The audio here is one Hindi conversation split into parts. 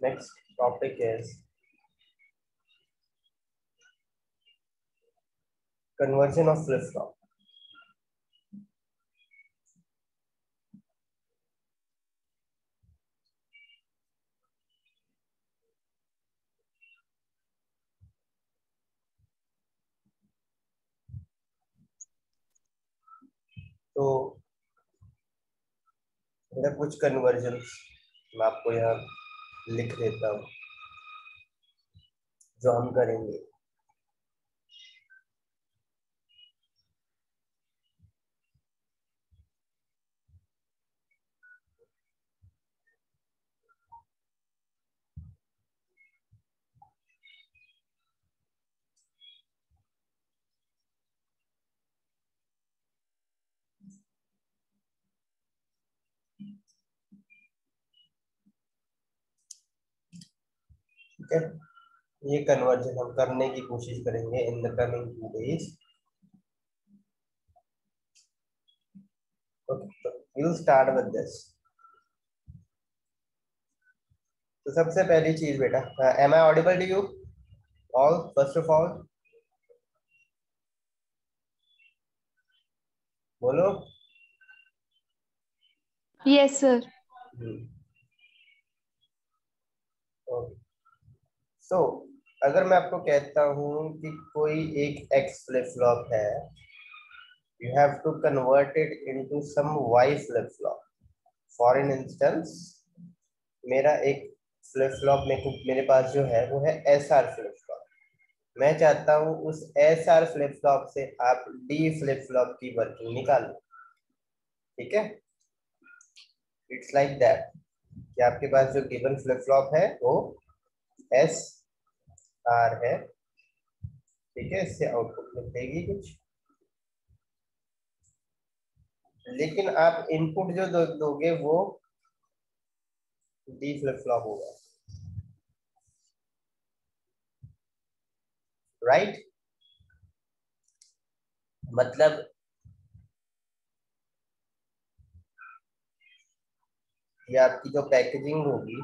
Next topic is conversion of flip-flop. तो मेरा कुछ कन्वर्जन्स मैं आपको यहाँ लिख देता हूँ जो हम करेंगे। ठीक है, ये कन्वर्जन हम करने की कोशिश करेंगे in the coming 2 days. Okay, we'll start with this. तो सबसे पहली चीज बेटा, am I audible to you all? First of all, बोलो। Yes sir. So, अगर मैं आपको कहता हूँ कि कोई एक x फ्लिप फ्लॉप है, you have to convert it into some y flip flop. For an instance, मेरा एक फ्लिप फ्लॉप मेरे पास जो है वो है SR फ्लिप फ्लॉप। मैं चाहता हूँ उस SR फ्लिप फ्लॉप से आप D फ्लिप फ्लॉप की वर्किंग निकालो। ठीक है, इट्स लाइक दैट कि आपके पास जो गिवन फ्लिप फ्लॉप है वो SR है। ठीक है, इससे आउटपुट मिलेगी कुछ, लेकिन आप इनपुट जो दोगे वो डी फ्लिप फ्लॉप होगा। राइट, मतलब ये आपकी जो पैकेजिंग होगी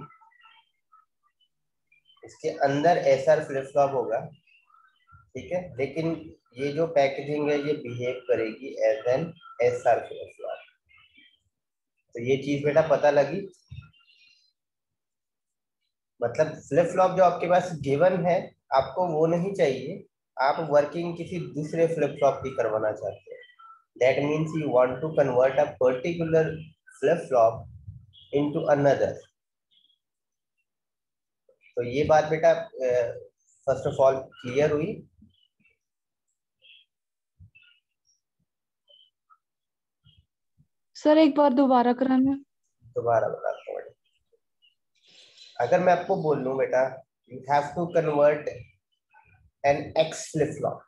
इसके अंदर एसआर फ्लिप फ्लॉप होगा। ठीक है, लेकिन ये जो पैकेजिंग है ये बिहेव करेगी as an SR flip flop. तो ये चीज बेटा पता लगी। मतलब फ्लिप फ्लॉप जो आपके पास गिवन है आपको वो नहीं चाहिए, आप वर्किंग किसी दूसरे फ्लिप फ्लॉप की करवाना चाहते हैं। That means you want to convert a particular flip flop into another. तो ये बात बेटा फर्स्ट ऑफ ऑल क्लियर हुई। सर एक बार दोबारा कराना। दोबारा बताता हूँ। अगर मैं आपको बोल लूं बेटा you have to convert an X flip flop,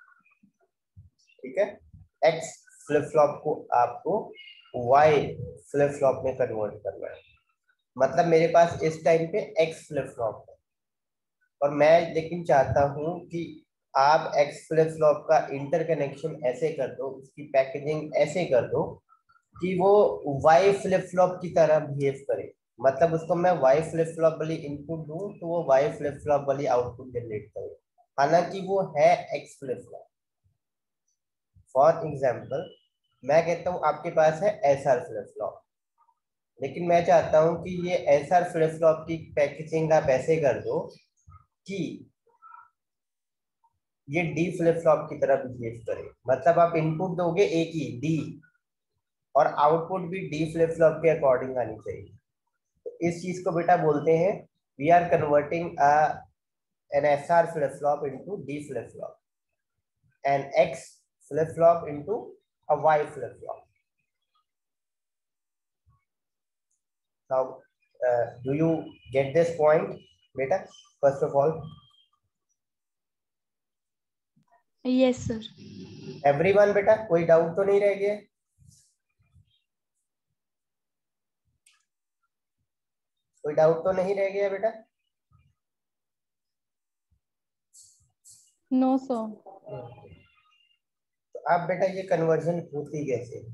ठीक है, एक्स फ्लिप फ्लॉप को आपको वाई फ्लिप फ्लॉप में कन्वर्ट करना है। मतलब मेरे पास इस टाइम पे एक्स फ्लिप फ्लॉप है और मैं लेकिन चाहता हूं कि आप एक्स फ्लिप फ्लॉप का इंटरकनेक्शन ऐसे कर दो, उसकी पैकेजिंग ऐसे कर दो कि वो वाई फ्लिप फ्लॉप की तरह बिहेव करे। मतलब उसको मैं वाई फ्लिप फ्लॉप वाली इनपुट दूं तो वो वाई फ्लिप फ्लॉप वाली आउटपुट जनरेट करे, हालांकि वो है X flip flop. For example मैं कहता हूं आपके पास है एस आर फ्लिप फ्लॉप, लेकिन मैं चाहता हूं कि ये एस आर फ्लिप फ्लॉप की पैकेजिंग आप ऐसे कर दो कि ये डी फ्लिप फ्लॉप की तरह बिहेव करे। मतलब आप इनपुट दोगे एक ही डी और आउटपुट भी डी फ्लिप फ्लॉप के अकॉर्डिंग आनी चाहिए। तो इस चीज को बेटा बोलते हैं we are converting an S R flip flop into D flip flop, an X flip flop into a Y flip flop. Now, do you get this point, beta? First of all, yes sir. everyone, बेटा कोई डाउट तो नहीं रह गया? कोई डाउट तो नहीं रह गया बेटा? No sir. तो आप बेटा ये कन्वर्जन होती कैसे?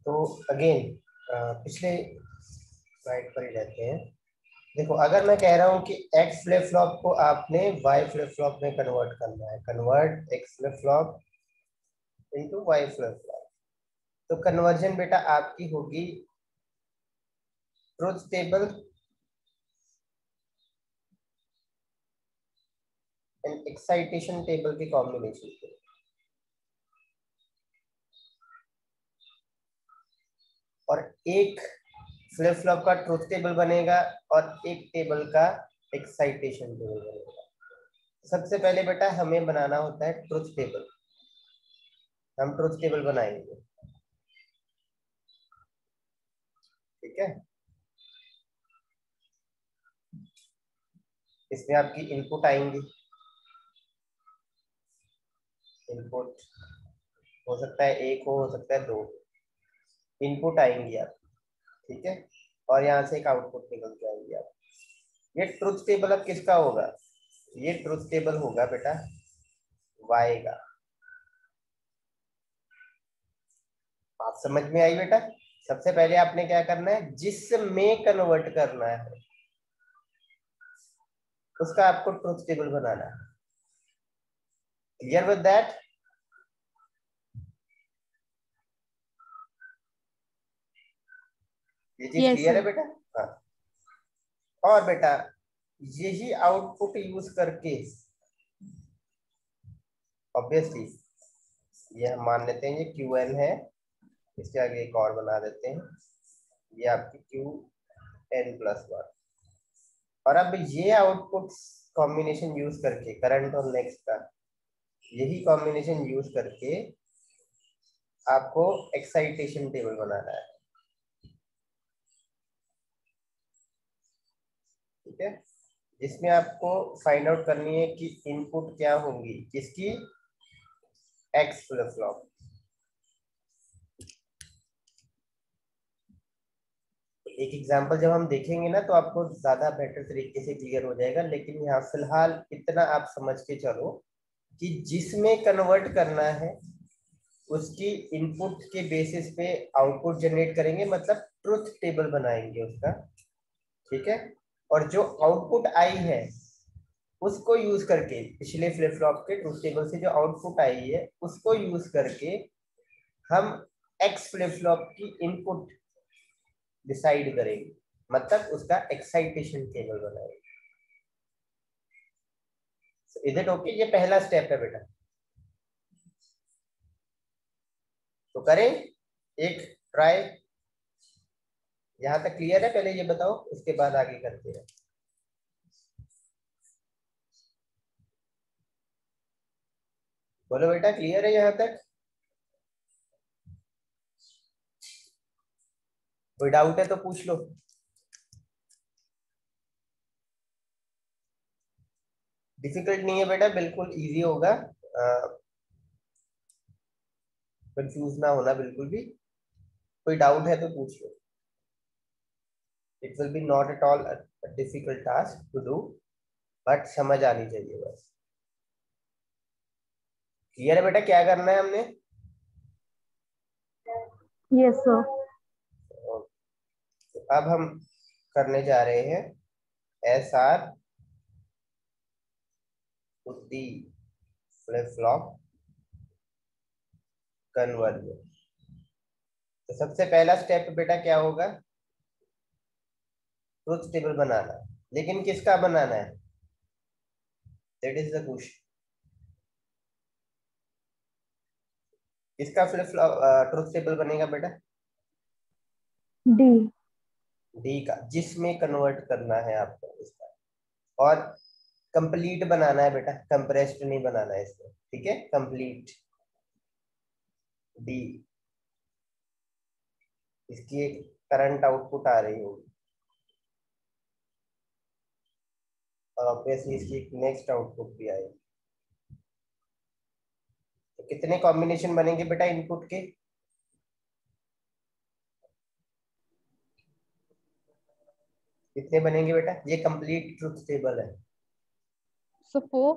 तो अगेन पिछले साइड पर ही रहते हैं। देखो अगर मैं कह रहा हूँ कि एक्स फ्लिप फ्लॉप को आपने वाई फ्लिप फ्लॉप में कन्वर्ट करना है, convert X flip flop into Y flip flop, तो कन्वर्जन बेटा आपकी होगी truth table and excitation table के कॉम्बिनेशन से। और एक फ्लिप फ्लॉप का ट्रुथ टेबल बनेगा और एक टेबल का एक्साइटेशन टेबल बनेगा। सबसे पहले बेटा हमें बनाना होता है ट्रुथ टेबल। हम ट्रुथ टेबल बनाएंगे, ठीक है। इसमें आपकी इनपुट आएंगी, इनपुट हो सकता है एक हो सकता है दो, इनपुट आएंगी आप, ठीक है। और यहाँ से एक आउटपुट निकल के आएगी आप। ये ट्रुथ टेबल अब किसका होगा? ये ट्रुथ टेबल होगा बेटा वाई का। आप समझ में आई बेटा? सबसे पहले आपने क्या करना है, जिसमें कन्वर्ट करना है उसका आपको ट्रुथ टेबल बनाना है। Clear with that? ये चीज यस क्लियर है सर। बेटा? हाँ। और बेटा यही आउटपुट यूज करके ऑब्वियसली ये हम मान लेते हैं ये क्यू एन है, इसके आगे एक और बना देते हैं, ये आपकी क्यू एन प्लस वन। और अब ये आउटपुट कॉम्बिनेशन यूज करके करंट और नेक्स्ट का यही कॉम्बिनेशन यूज करके आपको एक्साइटेशन टेबल बनाना है, ठीक है। जिसमें आपको फाइंड आउट करनी है कि इनपुट क्या होंगी किसकी, एक्स फ्लिप फ्लॉप। एक एग्जांपल जब हम देखेंगे ना तो आपको ज्यादा बेटर तरीके से क्लियर हो जाएगा, लेकिन यहाँ फिलहाल इतना आप समझ के चलो कि जिसमें कन्वर्ट करना है उसकी इनपुट के बेसिस पे आउटपुट जनरेट करेंगे, मतलब ट्रुथ टेबल बनाएंगे उसका, ठीक है। और जो आउटपुट आई है उसको यूज करके पिछले फ्लिप फ्लॉप के ट्रुथ टेबल से जो आउटपुट आई है उसको यूज करके हम एक्स फ्लिप फ्लॉप की इनपुट डिसाइड करेंगे, मतलब उसका एक्साइटेशन टेबल बनाएंगे। Is it okay? ये पहला स्टेप है बेटा, तो करें एक ट्राई। यहां तक क्लियर है? पहले ये बताओ, उसके बाद आगे करते हैं। बोलो बेटा, क्लियर है यहां तक? कोई डाउट है तो पूछ लो। डिफिकल्ट नहीं है बेटा, बिल्कुल इजी होगा। कंफ्यूज ना होना बिल्कुल भी। कोई डाउट है तो पूछ लो। It will be not at all difficult task to do, but समझ आनी चाहिए बस। क्लियर है बेटा क्या करना है हमने? Yes sir. तो अब हम करने जा रहे हैं S R D flip flop conversion. तो सबसे पहला स्टेप बेटा क्या होगा? ट्रुथ टेबल बनाना, लेकिन किसका बनाना है? That is the question. किसका फ्लिप फ्लॉप ट्रुथ टेबल बनेगा बेटा? डी। डी का, जिसमें कन्वर्ट करना है आपको इसका। और कंप्लीट बनाना है बेटा, कंप्रेस्ड नहीं बनाना है इसमें, ठीक है। कंप्लीट डी, इसकी एक करंट आउटपुट आ रही होगी और ऑब्वियसली इसकी एक नेक्स्ट आउटपुट भी आएगी। तो कितने कॉम्बिनेशन बनेंगे बेटा इनपुट के? कितने बनेंगे बेटा? ये कंप्लीट ट्रुथ टेबल है। So four.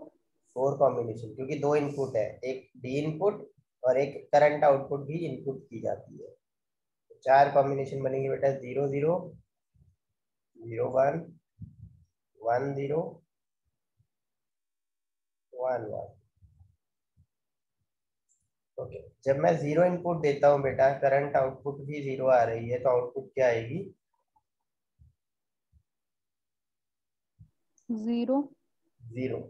4 कॉम्बिनेशन, क्योंकि 2 इनपुट है, एक डी इनपुट और एक करंट आउटपुट भी इनपुट की जाती है। तो 4 कॉम्बिनेशन बनेंगे बेटा, 0 0 0 1 1 0 1 1। ओके, जब मैं 0 इनपुट देता हूँ बेटा, करंट आउटपुट भी 0 आ रही है, तो आउटपुट क्या आएगी? 0। 0।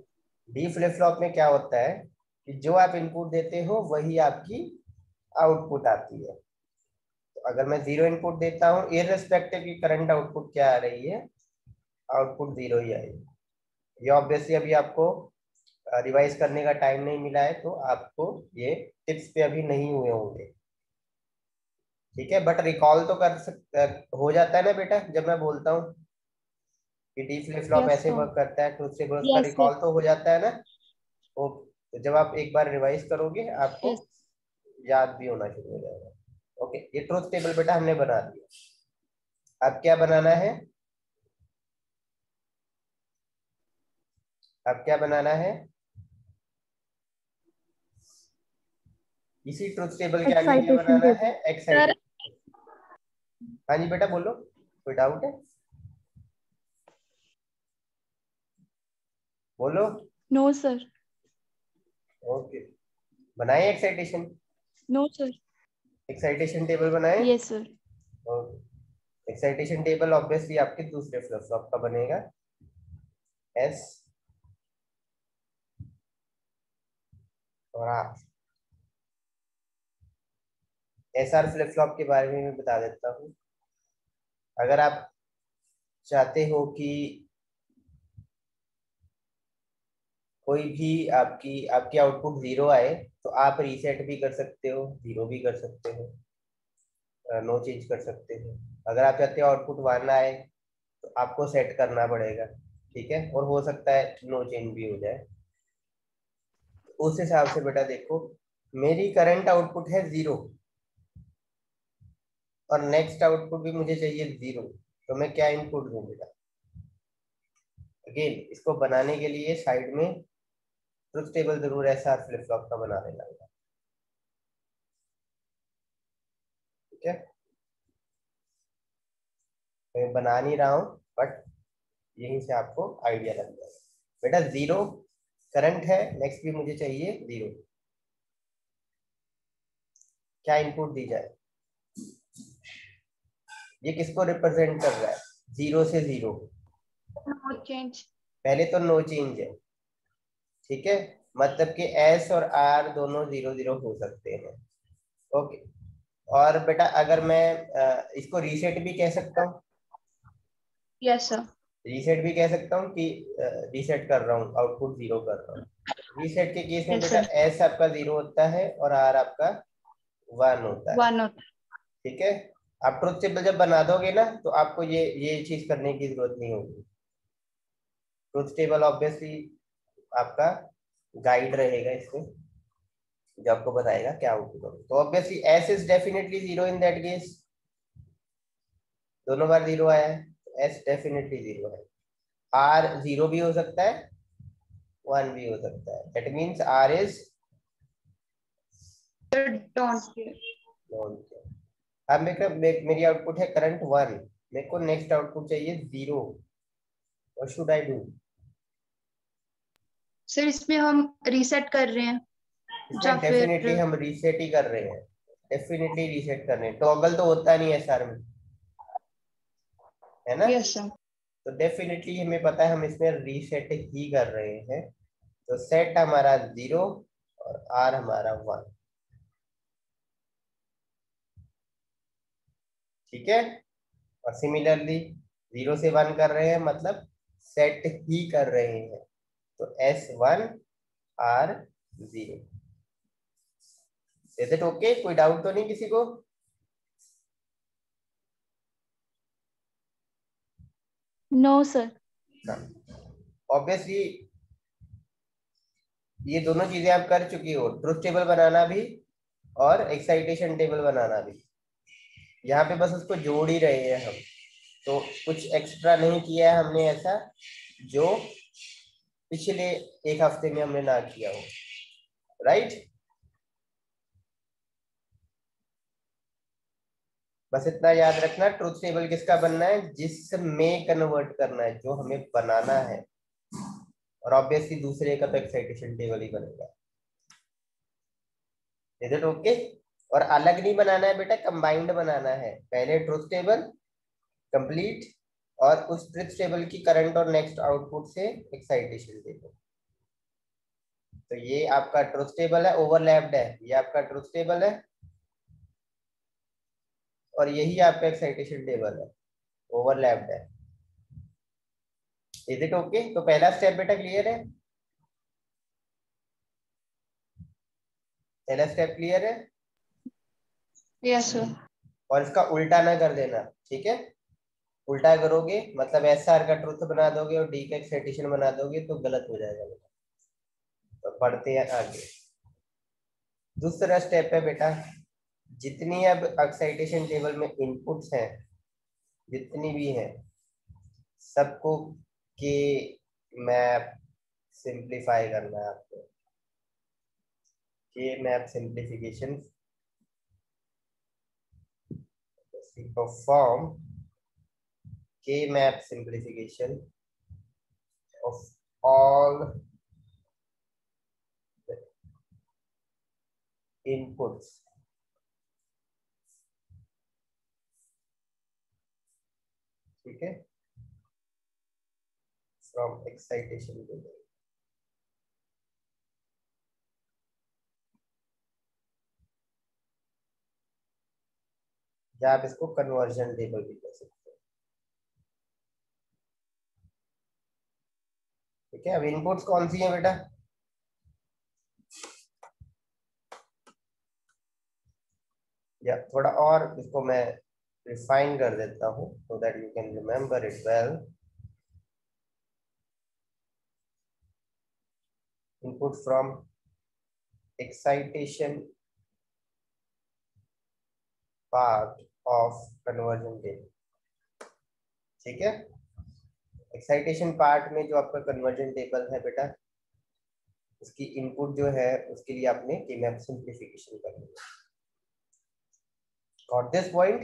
डी फ्लिप फ्लॉप में क्या होता है कि जो आप इनपुट देते हो वही आपकी आउटपुट आती है। तो अगर मैं 0 इनपुट देता हूँ, इररिस्पेक्टिव की करंट आउटपुट क्या आ रही है, आउटपुट 0 ही आएगी। ये ऑब्वियसली अभी आपको रिवाइज करने का टाइम नहीं मिला है, तो आपको ये टिप्स पे अभी नहीं हुए होंगे, ठीक है। बट रिकॉल तो हो जाता है ना बेटा, जब मैं बोलता हूँ कि डी फ्लिप फ्लॉप यस ऐसे सर। वर्क करता है, ट्रुथ टेबल उसका यस सर। रिकॉल तो हो जाता है ना। वो तो जब आप एक बार रिवाइज करोगे आपको यस। याद भी होना शुरू हो जाएगा। ओके, ये ट्रुथ टेबल बेटा हमने बना दिया। अब क्या बनाना है? अब क्या बनाना है? इसी ट्रुथ टेबल के आगे क्या एक्साइटेशन बनाना टेबल। है? सर। एक्साइटेड। हाँ जी बेटा बोलो, कोई डाउट है? बोलो। No sir. ओके, बनाए excitation? No sir. Excitation table बनाए? Yes sir. Okay, excitation table obviously आपके दूसरे फ्लिप फ्लॉप का बनेगा, एस और आर। एसआर फ्लिप फ्लॉप के बारे में मैं बता देता हूँ। अगर आप चाहते हो कि कोई भी आपकी आपकी आउटपुट 0 आए, तो आप रीसेट भी कर सकते हो, 0 भी कर सकते हो, नो चेंज कर सकते हो। अगर आप चाहते हो आउटपुट 1 आए, तो आपको सेट करना पड़ेगा, ठीक है। और हो सकता है नो चेंज भी हो जाए। उस हिसाब से बेटा देखो, मेरी करंट आउटपुट है 0 और नेक्स्ट आउटपुट भी मुझे चाहिए 0, तो मैं क्या इनपुट दूं बेटा? अगेन इसको बनाने के लिए साइड में ट्रुथ टेबल जरूर एसआर फ्लिप फ्लॉप का बना लेना, ठीक है। मैं बना नहीं रहा हूँ, बट यहीं से आपको आइडिया लग जाएगा। बेटा 0 करंट है, नेक्स्ट भी मुझे चाहिए 0, क्या इनपुट दी जाए? ये किसको रिप्रेजेंट कर रहा है? 0 से 0, नो चेंज। पहले तो नो चेंज है, ठीक है। मतलब कि एस और आर दोनों 0 0 हो सकते हैं। ओके, और बेटा अगर मैं इसको रीसेट भी कह सकता हूँ, यस सर। रीसेट भी कह सकता हूँ कि रीसेट कर रहा हूँ, आउटपुट 0 कर रहा हूँ। रीसेट के केस में यस बेटा सर। एस आपका 0 होता है और आर आपका 1 होता है, 1 होता ठीक है। आप ट्रुथ टेबल जब बना दोगे ना, तो आपको ये चीज करने की जरूरत नहीं होगी। ट्रुथ टेबल ऑब्वियसली आपका गाइड रहेगा इसमें, जो आपको बताएगा क्या आउटपुट होगा। तो obviously S is definitely 0 in that case, दोनों बार 0 आया है, तो एस डेफिनेटली 0 है। आर 0 भी हो सकता है, 1 भी हो सकता है, दैट मीन्स आर इज है। Don't care. नॉन। अब मेरी आउटपुट है करंट 1, मेरे को नेक्स्ट आउटपुट चाहिए 0, what should I do? Sir इसमें हम रीसेट कर रहे हैं या इसमें फिर। डेफिनेटली हम रीसेट ही कर रहे हैं, डेफिनेटली रीसेट कर रहे हैं। टॉगल तो होता नहीं है सर में, है ना। Yes sir. तो डेफिनेटली हमें पता है हम इसमें रीसेट ही कर रहे हैं। तो सेट हमारा 0 और आर हमारा 1, ठीक है। और सिमिलरली 0 से 1 कर रहे हैं, मतलब सेट ही कर रहे हैं, तो S1 R0। Is it okay? कोई डाउट तो नहीं किसी को? No sir. ऑब्वियसली ये दोनों चीजें आप कर चुकी हो, ट्रुथ टेबल बनाना भी और एक्साइटेशन टेबल बनाना भी। यहाँ पे बस उसको जोड़ ही रहे हैं हम, तो कुछ एक्स्ट्रा नहीं किया है हमने ऐसा जो पिछले एक हफ्ते में हमने ना किया हो, राइट। बस इतना याद रखना, ट्रुथ टेबल किसका बनना है, जिसमें कन्वर्ट करना है, जो हमें बनाना है। और ऑब्वियसली दूसरे का तो एक्साइटेशन टेबल ही बनेगा। Is it okay? और अलग नहीं बनाना है बेटा, कंबाइंड बनाना है। पहले ट्रुथ टेबल कंप्लीट, और उस ट्रुथ टेबल की करंट और नेक्स्ट आउटपुट से एक्साइटेशन टेबल। तो ये आपका ट्रुथ टेबल है, ओवरलैप्ड है, ये आपका ट्रुथ टेबल है, और यही आपका एक्साइटेशन टेबल है, ओवरलैप्ड है। Is it okay? तो पहला स्टेप बेटा क्लियर है? पहला स्टेप क्लियर है? Yes sir. और इसका उल्टा ना कर देना, ठीक है? उल्टा करोगे मतलब एस आर का ट्रुथ बना दोगे और डी का एक्साइटेशन बना दोगे तो गलत हो जाएगा बेटा। तो पढ़ते हैं आगे। दूसरा स्टेप है बेटा, जितनी अब एक्साइटेशन टेबल में इनपुट्स हैं, जितनी भी हैं, सबको के मैप सिंप्लीफाई करना है आपको। के मैप सिंप्लीफिकेशन परफॉर्म के map simplification of all the inputs ठीक है, from excitation table। या आप इसको कन्वर्जन टेबल भी कह सकते हैं। ठीक है, अब इनपुट्स कौन सी है बेटा? या थोड़ा और इसको मैं रिफाइन कर देता हूँ so that you can remember it well। input from excitation part of conversion table। ठीक है, एक्साइटेशन पार्ट में जो आपका कन्वर्जन टेबल है बेटा, उसकी इनपुट जो है उसके लिए आपने के मैप सिंप्लीफिकेशन करनी है। Got this point?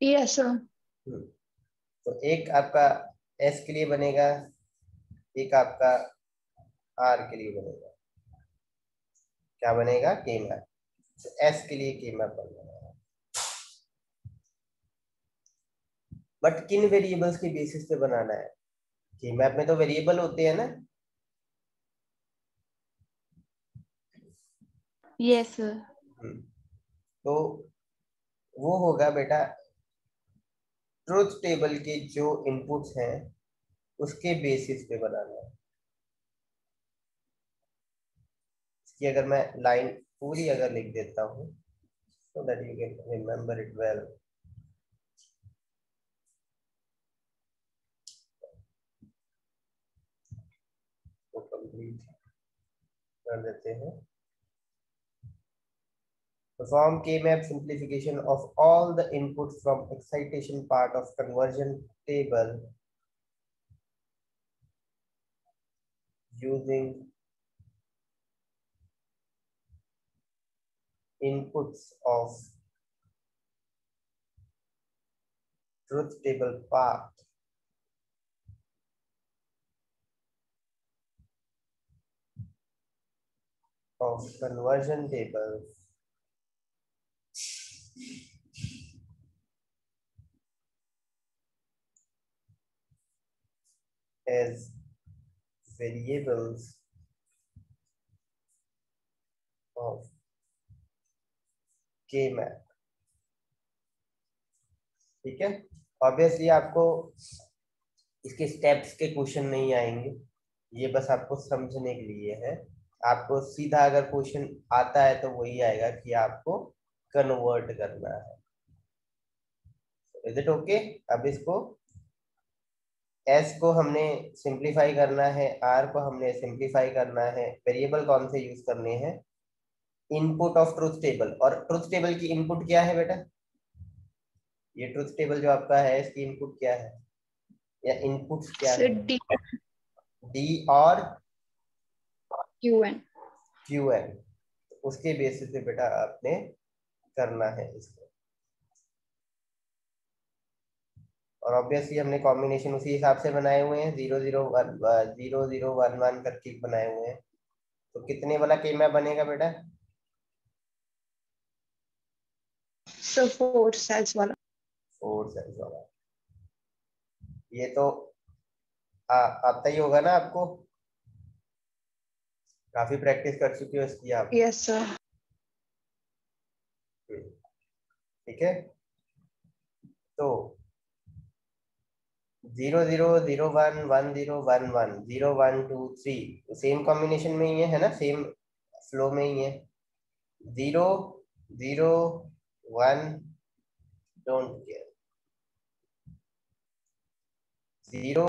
Yes sir. तो एक आपका एस के लिए बनेगा, एक आपका आर के लिए बनेगा। क्या बनेगा? के मैप। तो एस के लिए के मैप बनेगा, बट किन वेरिएबल्स के बेसिस पे बनाना है? के मैप में तो वेरिएबल होते हैं ना। Yes sir. तो वो होगा बेटा ट्रुथ टेबल के जो इनपुट्स हैं उसके बेसिस पे बनाना है। इसकी अगर मैं लाइन पूरी अगर लिख देता हूँ so that you can remember it well। तो कंप्लीट कर देते हैं। Perform K-map simplification of all the inputs from excitation part of conversion table using inputs of truth table part of conversion table as variables of K-map। ठीक है, ऑब्वियसली आपको इसके स्टेप्स के क्वेश्चन नहीं आएंगे, ये बस आपको समझने के लिए है। आपको सीधा अगर क्वेश्चन आता है तो वही आएगा कि आपको कन्वर्ट करना है। Is it okay? अब इसको एस को हमने सिंप्लीफाई करना है, आर को हमने सिंप्लीफाई करना है। वेरिएबल कौन से यूज करने हैं? Input of truth table. और ट्रुथ टेबल की इनपुट क्या है बेटा? ये ट्रुथ टेबल जो आपका है इसकी इनपुट क्या है, या इनपुट्स क्या सर है? डी डी और क्यू एन। Q N. उसके बेसिस पे बेटा आपने करना है इसको। और ऑब्वियसली हमने कॉम्बिनेशन उसी हिसाब से बनाए हुए हैं, 0 0 1 करके बनाए हुए हैं। तो कितने वाला केमा बनेगा बेटा? सर 4 सेल्स वाला। 4 सेल्स वाला। ये तो आता ही होगा ना आपको, काफी प्रैक्टिस कर चुके हो इसकी आप। Yes sir. ठीक है, तो 0 0 0 1 1 0 0 1 2 3 सेम कॉम्बिनेशन में ही है ना, सेम फ्लो में ही है। 0 0 1 डोंट केयर, 0